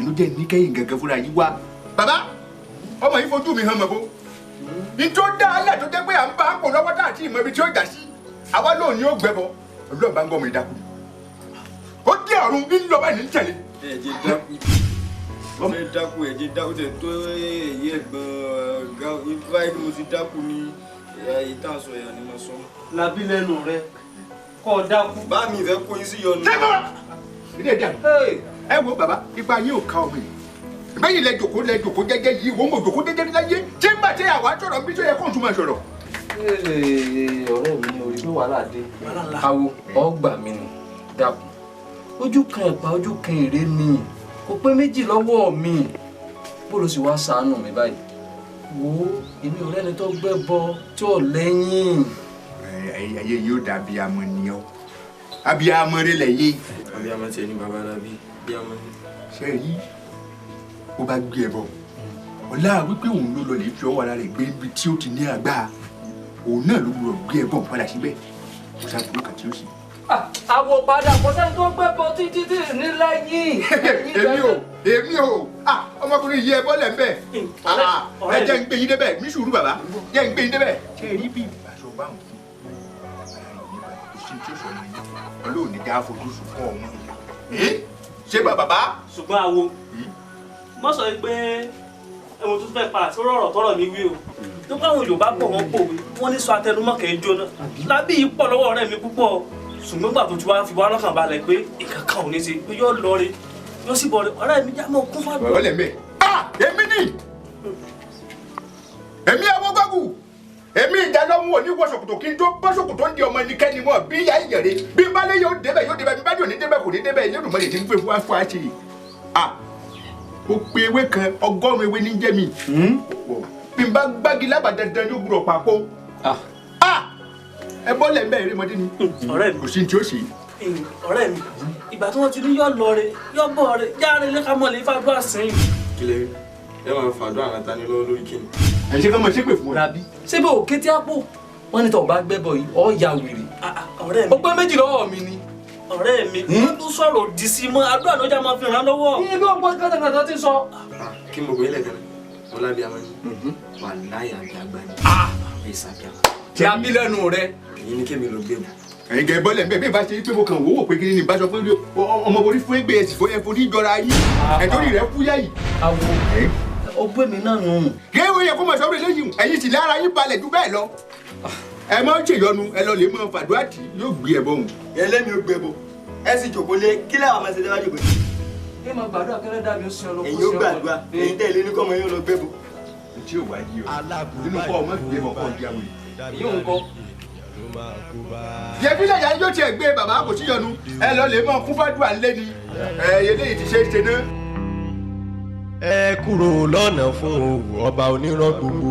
ló jẹ́ ní kẹ́yìn gangan fúnra yín wá. Bàbá ọmọ yìí fojú mi hàn mọ́ bó. Nítorí dá alẹ́ tó jẹ́ pé à ń bá àpò lọ́wọ́ tá àti ìmọ̀ ibi tí ó jà sí. Àwa lóò ní ó gbẹ́bọ. Ọlọ́run bá ń gbọ́ mi dákú. Ó dé ọ̀run ní lọ báyìí ní tẹ̀lé. Ẹ̀jẹ̀ dákú. Ọmọ ẹ dákú ẹ̀jẹ̀ dákú tẹ̀ tó èyí ẹ̀gbọ́n báyìí mo ti dákú ní ìtàn sọ ẹ̀yà ni mo sọ. Labi lẹ́nu rẹ kọ́ dákú. Bá mi fẹ́ kó yín sí yọnu. Ilé ìjà ẹ wo bàbá ipa yín ò ká ọmọ yìí. Bẹ́yìn lẹ jòkó jẹ́jẹ́ yìí wọ́n mọ̀ jòkó jẹ́jẹ́ láyé tí ń bá tẹ àwa sọ̀rọ̀ bí tó yẹ kó n tún máa sọ̀rọ̀. Ọ̀rẹ́ mi ni orí pé wàhálà dé. Àwo ọgbà mi ni dákú. Ojú kan ẹ̀pà ojú kan èrè ni kò pé méjì lọ́wọ́ mi. Bó ló sì wá ṣàánú mi báyìí? Wo èmi ò rẹ́ni tó gbẹ́bọ tí ò lẹ́yìn. Ayé yóò dà abiyamọ ni ọ abiyamọ rẹ lẹ yé. Abiyamọ tiẹ̀ ní baba Labi abiyamọ ni. Ṣé rí ó bá gbé ẹ bọ ọlá wípé òun ló lọ lè fi ọwọ́ ara rẹ̀ gbé ibi tí ó ti ní agbára òun náà ló gbọ́dọ̀ gbé ẹ bọ padà síbẹ̀ kó sábúrò kàtí ó sì. Àwọ̀ padà kò sẹ́ni tó gbẹ́bọ títí ní lẹ́yìn. èmi ò ọmọkùnrin yìí ẹ bọ́lẹ̀ ń bẹ̀ ẹ jẹ́ ń gbé yín débẹ̀ ní sùúrù bàbá jẹ́ ń gbé yín débẹ̀. Ṣé rí bí ìbáṣọ bá ń fún kò sí tí ó sọ ní ọlọ́run ní dáa fojú sùn fún ọmọ ṣé bàbá. Ṣùgbọ́n àwo mọ́ sọ pé ẹ̀wọ̀n tó fẹ́ padà sí ọ̀rọ̀ tọ́rọ̀ mi wí o tó bá àwọn Yorùbá pọ̀ wọ́n pòwe wọ́n ní sọ atẹnumọ́ kẹ́ ẹ jóná Lábí yìí pọ̀ lọ́wọ́ ọ̀rẹ́ mi púpọ̀ ṣùgbọ́n gbà tó ti wá fi wá lọ́kàn balẹ̀ pé nǹkan kan ò ní ṣe pé yóò lọ re yóò sì bọ̀ re ọ̀rẹ́ mi já mọ́ kún fàdúrà. ọ̀rọ̀ lẹ̀ mẹ́ èmi ni èmi àwọn gbàgù èmi ìdánilọ́mú òní wọ ṣòkòtò kí n tó bọ́ ṣòkòtò ń di ọmọ ẹnikẹ́ni mọ́ bí ìyá ìyẹ̀rẹ̀ bí n bá lé yóò débẹ̀ bí n bá dé òní débẹ̀ kò ní débẹ̀ ilé ìdùnmọ́ lè ti ń gbé fún afọ àṣẹ yìí ó pe ewé kan 100 ewé ní jẹ́ mi bí n bá gbági lábàá dandan ní ògbúrọ̀ pàpọ̀ ẹ bọ́ lẹ̀ ń bẹ̀ eré mọ́dé ni ọ̀rẹ́ mi kò sí ní tí ó ṣe. ọ̀rẹ́ mi ìgbà tí wọ́n ti ní yọ̀ lọ re yọ̀ bọ̀ re járe lẹ́ka mọ́ lè fàdúrà sẹ́yìn. Kílẹ̀ ẹ máa fàdúrà àǹtá ní lọ́wọ́ lórí kíni. ẹ ṣe kọ́ mọ ṣépè fún ọ. Labi ṣé bó kété àpò wọ́n ní tó bá gbẹ́bọ yìí ọ̀ ya wèrè. Ọ̀rẹ́ mi ó pé méjì lọ́wọ́ mi ni. ọ̀rẹ́ mi wọ́n tún sọ̀rọ̀ òdì sí mọ́ àdúrà ló já máa fi ràn lọ́wọ́. Iye bí ọgbọ́n kátàkátà ti sọ. Kí mo gbé lẹ́gẹ̀rẹ́ mo lábí amọ́ ni wà láyà àgbà ni ìsàkà. Labi lẹ́nu rẹ. Èyí ni kémi ló gbé mu. ẹ̀yin gẹ̀ bọ́lẹ̀ ń bẹ̀ bí ìbá ṣe pé mo kàn wò ó pé kí ni ìbá sọ pé ọmọ orí fún ẹgbẹ́ ẹ̀sìn fún ẹ̀fọ́ níjọra yìí ẹ̀tọ́rí rẹ̀ fúyà yìí. Àwo ọgbẹ́ mi náà nù. géwé yẹ kó mọ̀ sọ́rọ̀ eléyìí ẹ̀yin sì lára yín balẹ̀ ju bẹ́ẹ̀ lọ. ẹ má ṣèyọnu ẹ lọ lè mọ fàdúrà tí yóò gbé ẹ bọ́hùn. Ẹlẹ́mi ò gbé bọ̀ ẹ sì jòkó lé kílẹ̀ àwọn ọmọ ẹsẹ̀ tẹ́wájú pé. Ẹ máa gbàdúrà kẹ́lẹ́ dàbí ó sin ọlọ́kọ́ sí Èyí ó gbàdúrà èyí tẹ̀lé ní kọ́mọ yóò lọ gbé bọ̀. tí ò wá yí o nínú kọ́ ọmọ ìgbé mọ̀ kọ́ ọ̀dí àwọn èèyàn. Èyí ò ń kọ́. yẹbi lẹ́yà yóò tiẹ̀ gbé bàbá kò sí yọnu ẹ lọ lè mọ kún fàdúrà lé ni eléyìí ti ṣe é ṣe náà. ẹ kúrò lọ́nà fún òwò ọba onírọ́ gbogbo.